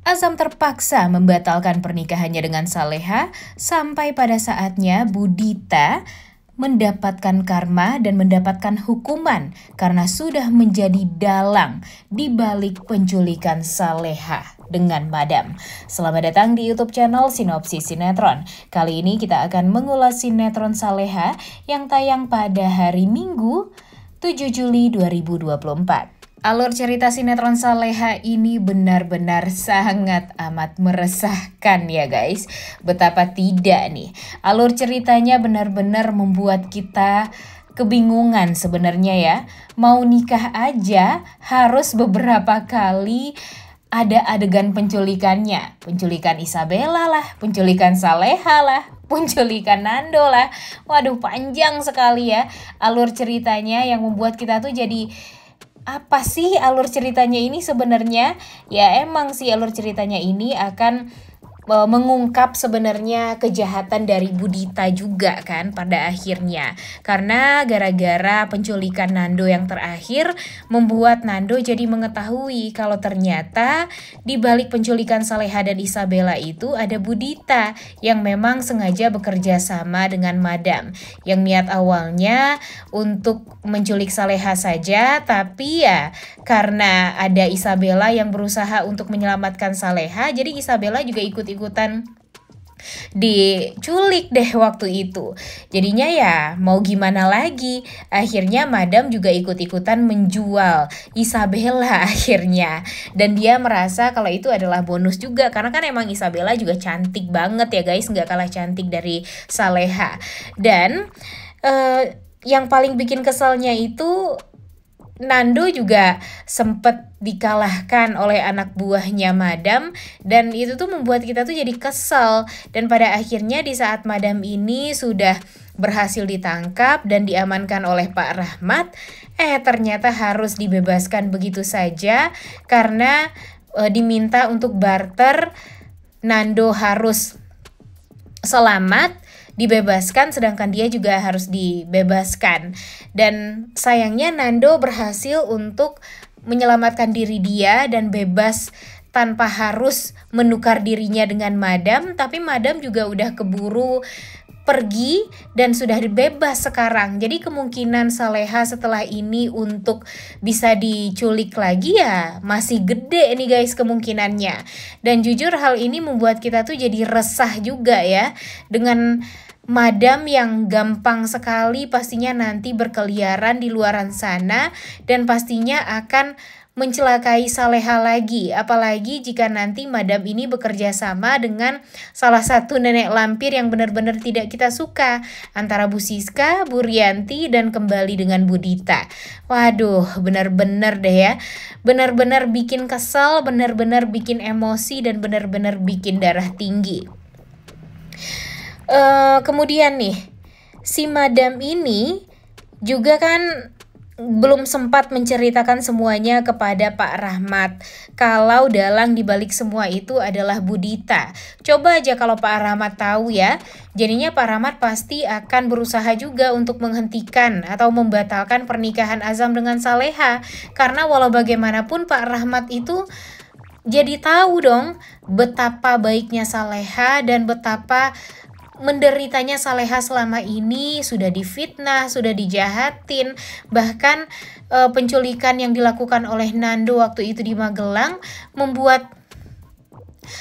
Azam terpaksa membatalkan pernikahannya dengan Saleha sampai pada saatnya Budita mendapatkan karma dan mendapatkan hukuman karena sudah menjadi dalang di balik penculikan Saleha dengan Madam. Selamat datang di YouTube channel Sinopsis Sinetron. Kali ini kita akan mengulas sinetron Saleha yang tayang pada hari Minggu 7 Juli 2024. Alur cerita sinetron Saleha ini benar-benar sangat amat meresahkan ya guys. Betapa tidak nih. Alur ceritanya benar-benar membuat kita kebingungan sebenarnya ya. Mau nikah aja harus beberapa kali ada adegan penculikannya. Penculikan Isabella lah, penculikan Saleha lah, penculikan Nando lah. Waduh, panjang sekali ya alur ceritanya yang membuat kita tuh jadi apa sih alur ceritanya ini sebenarnya? Ya emang sih alur ceritanya ini akan mengungkap sebenarnya kejahatan dari Budita juga kan pada akhirnya. Karena gara-gara penculikan Nando yang terakhir membuat Nando jadi mengetahui kalau ternyata di balik penculikan Saleha dan Isabella itu ada Budita yang memang sengaja bekerja sama dengan Madam. Yang niat awalnya untuk menculik Saleha saja, tapi ya karena ada Isabella yang berusaha untuk menyelamatkan Saleha, jadi Isabella juga ikutan diculik deh waktu itu. Jadinya ya mau gimana lagi, akhirnya Madam juga ikut-ikutan menjual Isabella akhirnya. Dan dia merasa kalau itu adalah bonus juga, karena kan emang Isabella juga cantik banget ya guys, nggak kalah cantik dari Saleha. Dan yang paling bikin keselnya itu Nando juga sempet dikalahkan oleh anak buahnya Madam, dan itu tuh membuat kita tuh jadi kesel. Dan pada akhirnya di saat Madam ini sudah berhasil ditangkap dan diamankan oleh Pak Rahmat, ternyata harus dibebaskan begitu saja karena diminta untuk barter. Nando harus selamat, dibebaskan, sedangkan dia juga harus dibebaskan. Dan sayangnya Nando berhasil untuk menyelamatkan diri dia dan bebas tanpa harus menukar dirinya dengan Madam. Tapi Madam juga udah keburu pergi dan sudah bebas sekarang. Jadi kemungkinan Saleha setelah ini untuk bisa diculik lagi ya masih gede nih guys kemungkinannya. Dan jujur hal ini membuat kita tuh jadi resah juga ya, dengan Madam yang gampang sekali pastinya nanti berkeliaran di luaran sana dan pastinya akan mencelakai Saleha lagi. Apalagi jika nanti Madam ini bekerja sama dengan salah satu nenek lampir yang benar-benar tidak kita suka, antara Bu Siska, Bu Rianti, dan kembali dengan Budita. Waduh, benar-benar deh ya, benar-benar bikin kesel, benar-benar bikin emosi, dan benar-benar bikin darah tinggi. Kemudian nih, si Madam ini juga kan belum sempat menceritakan semuanya kepada Pak Rahmat kalau dalang dibalik semua itu adalah Budita. Coba aja kalau Pak Rahmat tahu ya, jadinya Pak Rahmat pasti akan berusaha juga untuk menghentikan atau membatalkan pernikahan Azam dengan Saleha. Karena walau bagaimanapun Pak Rahmat itu jadi tahu dong betapa baiknya Saleha dan betapa menderitanya Saleha selama ini, sudah difitnah, sudah dijahatin, bahkan penculikan yang dilakukan oleh Nando waktu itu di Magelang membuat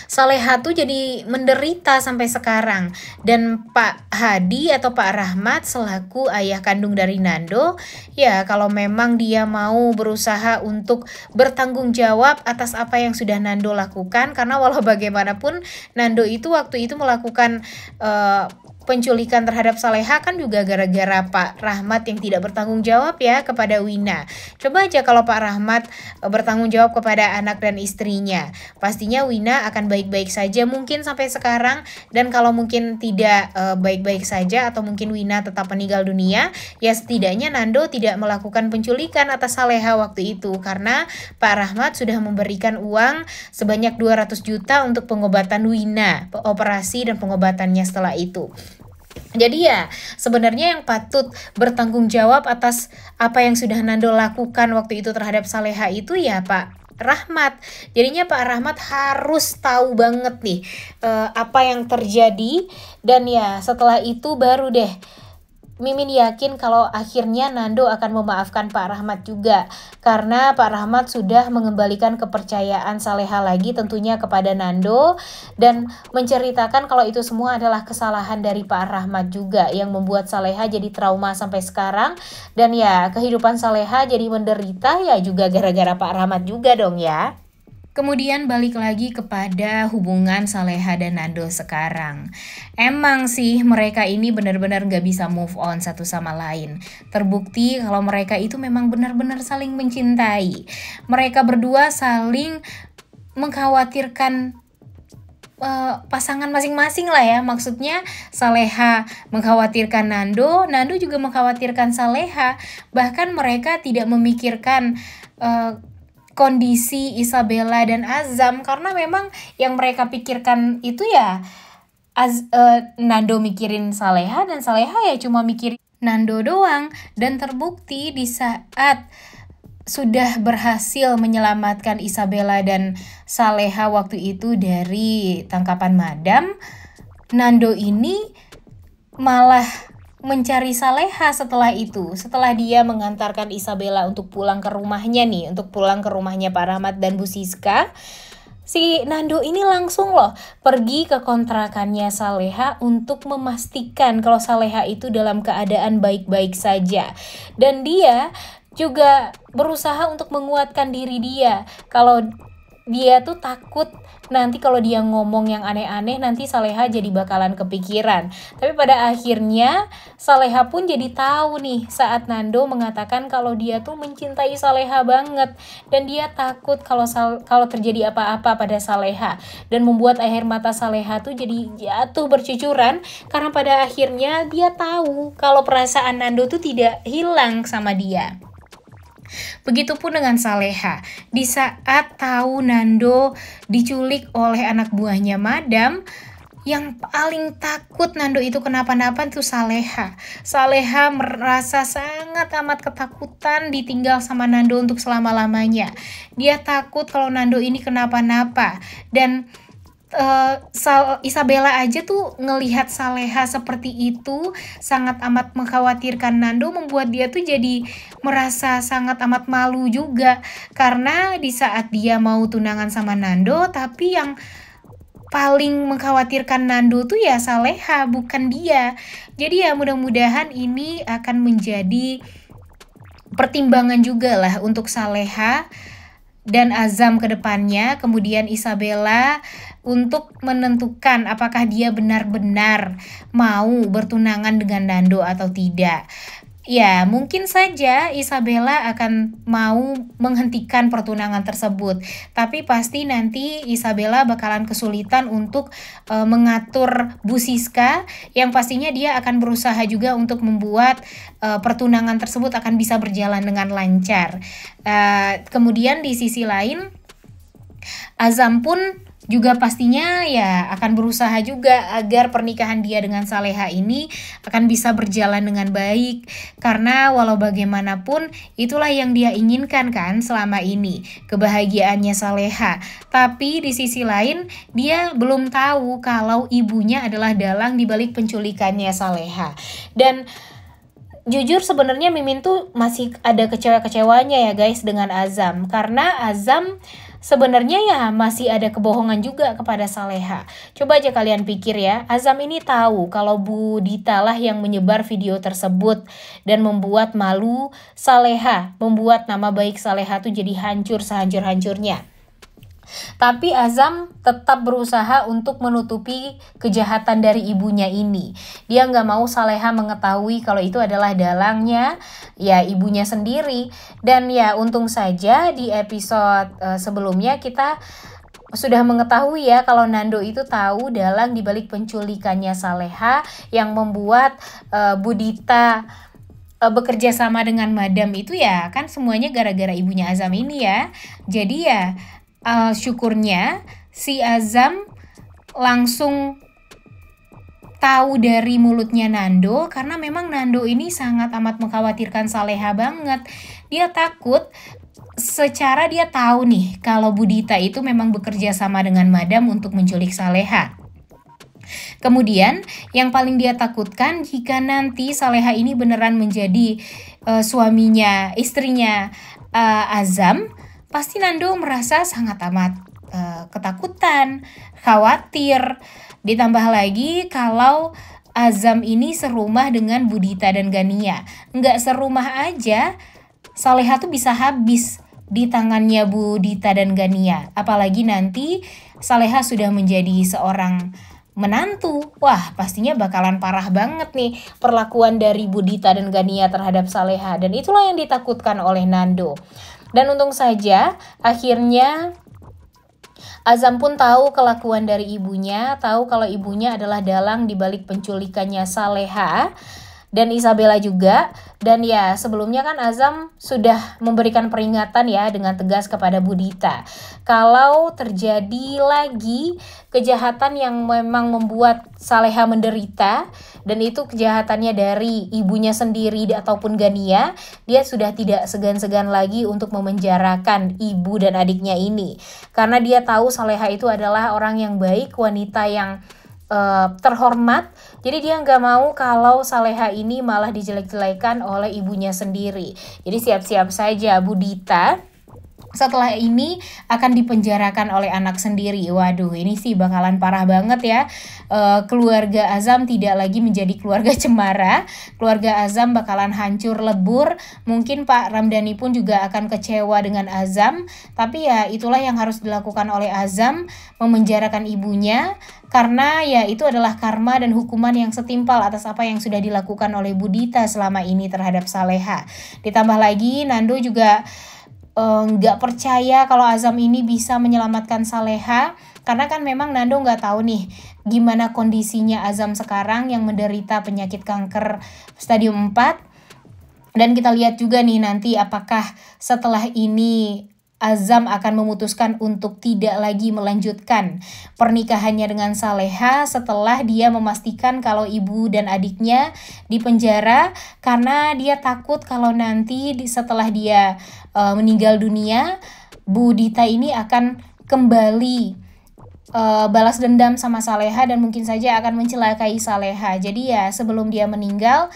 Saleha tuh jadi menderita sampai sekarang. Dan Pak Hadi atau Pak Rahmat selaku ayah kandung dari Nando, ya kalau memang dia mau berusaha untuk bertanggung jawab atas apa yang sudah Nando lakukan, karena walau bagaimanapun Nando itu waktu itu melakukan penculikan terhadap Saleha kan juga gara-gara Pak Rahmat yang tidak bertanggung jawab ya kepada Wina. Coba aja kalau Pak Rahmat bertanggung jawab kepada anak dan istrinya, pastinya Wina akan baik-baik saja mungkin sampai sekarang. Dan kalau mungkin tidak baik-baik saja atau mungkin Wina tetap meninggal dunia, ya setidaknya Nando tidak melakukan penculikan atas Saleha waktu itu, karena Pak Rahmat sudah memberikan uang sebanyak 200 juta untuk pengobatan Wina, operasi dan pengobatannya setelah itu. Jadi ya sebenarnya yang patut bertanggung jawab atas apa yang sudah Nando lakukan waktu itu terhadap Saleha itu ya Pak Rahmat. Jadinya Pak Rahmat harus tahu banget nih apa yang terjadi, dan ya setelah itu baru deh Mimin yakin kalau akhirnya Nando akan memaafkan Pak Rahmat juga, karena Pak Rahmat sudah mengembalikan kepercayaan Saleha lagi tentunya kepada Nando, dan menceritakan kalau itu semua adalah kesalahan dari Pak Rahmat juga yang membuat Saleha jadi trauma sampai sekarang. Dan ya kehidupan Saleha jadi menderita ya juga gara-gara Pak Rahmat juga dong ya. Kemudian balik lagi kepada hubungan Saleha dan Nando sekarang. Emang sih mereka ini benar-benar gak bisa move on satu sama lain. Terbukti kalau mereka itu memang benar-benar saling mencintai. Mereka berdua saling mengkhawatirkan pasangan masing-masing lah ya. Maksudnya Saleha mengkhawatirkan Nando, Nando juga mengkhawatirkan Saleha. Bahkan mereka tidak memikirkan kondisi Isabella dan Azam, karena memang yang mereka pikirkan itu ya Nando mikirin Saleha, dan Saleha ya cuma mikirin Nando doang. Dan terbukti di saat sudah berhasil menyelamatkan Isabella dan Saleha waktu itu dari tangkapan madam, Nando ini malah mencari Saleha setelah itu. Setelah dia mengantarkan Isabella untuk pulang ke rumahnya nih, untuk pulang ke rumahnya Pak Rahmat dan Bu Siska, si Nando ini langsung loh pergi ke kontrakannya Saleha untuk memastikan kalau Saleha itu dalam keadaan baik-baik saja. Dan dia juga berusaha untuk menguatkan diri dia kalau dia tuh takut nanti kalau dia ngomong yang aneh-aneh nanti Saleha jadi bakalan kepikiran. Tapi pada akhirnya Saleha pun jadi tahu nih saat Nando mengatakan kalau dia tuh mencintai Saleha banget, dan dia takut kalau terjadi apa-apa pada Saleha, dan membuat air mata Saleha tuh jadi jatuh bercucuran karena pada akhirnya dia tahu kalau perasaan Nando tuh tidak hilang sama dia. Begitupun dengan Saleha. Di saat tahu Nando diculik oleh anak buahnya madam, yang paling takut Nando itu kenapa-napa tuh Saleha. Saleha merasa sangat amat ketakutan ditinggal sama Nando untuk selama-lamanya. Dia takut kalau Nando ini kenapa-napa. Dan Isabella aja tuh ngelihat Saleha seperti itu, sangat amat mengkhawatirkan Nando, membuat dia tuh jadi merasa sangat amat malu juga. Karena di saat dia mau tunangan sama Nando, tapi yang paling mengkhawatirkan Nando tuh ya Saleha, bukan dia. Jadi ya mudah-mudahan ini akan menjadi pertimbangan juga lah untuk Saleha dan Azam ke depannya, kemudian Isabella untuk menentukan apakah dia benar-benar mau bertunangan dengan Nando atau tidak. Ya, mungkin saja Isabella akan mau menghentikan pertunangan tersebut, tapi pasti nanti Isabella bakalan kesulitan untuk mengatur Bu Siska, yang pastinya dia akan berusaha juga untuk membuat pertunangan tersebut akan bisa berjalan dengan lancar. Kemudian di sisi lain, Azam pun juga pastinya ya akan berusaha juga agar pernikahan dia dengan Saleha ini akan bisa berjalan dengan baik, karena walau bagaimanapun itulah yang dia inginkan kan selama ini, kebahagiaannya Saleha. Tapi di sisi lain dia belum tahu kalau ibunya adalah dalang dibalik penculikannya Saleha. Dan jujur sebenarnya Mimin tuh masih ada kecewa-kecewanya ya guys dengan Azam, karena Azam sebenarnya ya masih ada kebohongan juga kepada Saleha. Coba aja kalian pikir ya, Azam ini tahu kalau Bu Dita lah yang menyebar video tersebut dan membuat malu Saleha, membuat nama baik Saleha tuh jadi hancur sehancur-hancurnya. Tapi Azam tetap berusaha untuk menutupi kejahatan dari ibunya ini. Dia nggak mau Saleha mengetahui kalau itu adalah dalangnya, ya ibunya sendiri. Dan ya untung saja di episode sebelumnya kita sudah mengetahui ya kalau Nando itu tahu dalang dibalik penculikannya Saleha yang membuat Bu Dita bekerja sama dengan madam itu ya kan semuanya gara-gara ibunya Azam ini ya. Jadi ya syukurnya si Azam langsung tahu dari mulutnya Nando, karena memang Nando ini sangat amat mengkhawatirkan Saleha banget. Dia takut secara dia tahu nih kalau Budita itu memang bekerja sama dengan Madam untuk menculik Saleha. Kemudian yang paling dia takutkan jika nanti Saleha ini beneran menjadi istrinya Azam, pasti Nando merasa sangat amat ketakutan, khawatir. Ditambah lagi kalau Azam ini serumah dengan Budita dan Gania. Nggak serumah aja, Saleha tuh bisa habis di tangannya Budita dan Gania. Apalagi nanti Saleha sudah menjadi seorang menantu. Wah, pastinya bakalan parah banget nih perlakuan dari Budita dan Gania terhadap Saleha. Dan itulah yang ditakutkan oleh Nando. Dan untung saja akhirnya Azam pun tahu kelakuan dari ibunya, tahu kalau ibunya adalah dalang di balik penculikannya Saleha dan Isabella juga. Dan ya sebelumnya kan Azam sudah memberikan peringatan ya dengan tegas kepada Budita. Kalau terjadi lagi kejahatan yang memang membuat Saleha menderita, dan itu kejahatannya dari ibunya sendiri ataupun Gania, dia sudah tidak segan-segan lagi untuk memenjarakan ibu dan adiknya ini. Karena dia tahu Saleha itu adalah orang yang baik, wanita yang terhormat. Jadi dia nggak mau kalau Saleha ini malah dijelek-jelekan oleh ibunya sendiri. Jadi siap-siap saja Budita setelah ini akan dipenjarakan oleh anak sendiri. Waduh, ini sih bakalan parah banget ya. Keluarga Azam tidak lagi menjadi keluarga cemara. Keluarga Azam bakalan hancur lebur. Mungkin Pak Ramdhani pun juga akan kecewa dengan Azam. Tapi ya itulah yang harus dilakukan oleh Azam, memenjarakan ibunya. Karena ya itu adalah karma dan hukuman yang setimpal atas apa yang sudah dilakukan oleh Budita selama ini terhadap Saleha. Ditambah lagi Nando juga nggak percaya kalau Azam ini bisa menyelamatkan Saleha, karena kan memang Nando nggak tahu nih gimana kondisinya Azam sekarang yang menderita penyakit kanker stadium 4. Dan kita lihat juga nih nanti apakah setelah ini Azam akan memutuskan untuk tidak lagi melanjutkan pernikahannya dengan Saleha setelah dia memastikan kalau ibu dan adiknya dipenjara, karena dia takut kalau nanti setelah dia meninggal dunia, Budita ini akan kembali balas dendam sama Saleha dan mungkin saja akan mencelakai Saleha. Jadi ya sebelum dia meninggal,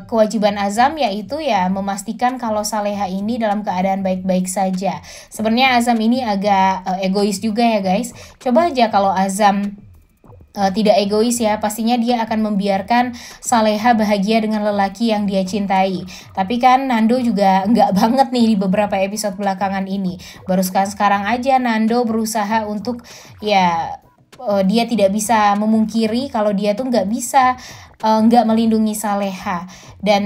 kewajiban Azam yaitu ya memastikan kalau Saleha ini dalam keadaan baik-baik saja. Sebenarnya Azam ini agak egois juga ya guys. Coba aja kalau Azam tidak egois ya, pastinya dia akan membiarkan Saleha bahagia dengan lelaki yang dia cintai. Tapi kan Nando juga nggak banget nih di beberapa episode belakangan ini. Baru sekarang aja Nando berusaha untuk ya dia tidak bisa memungkiri kalau dia tuh nggak bisa nggak melindungi Saleha. Dan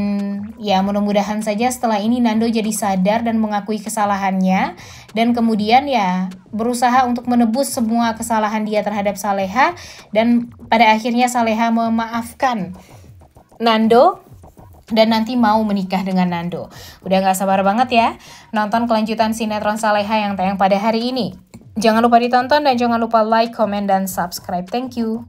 ya mudah-mudahan saja setelah ini Nando jadi sadar dan mengakui kesalahannya, dan kemudian ya berusaha untuk menebus semua kesalahan dia terhadap Saleha, dan pada akhirnya Saleha memaafkan Nando dan nanti mau menikah dengan Nando. Udah gak sabar banget ya nonton kelanjutan sinetron Saleha yang tayang pada hari ini. Jangan lupa ditonton dan jangan lupa like, comment, dan subscribe. Thank you.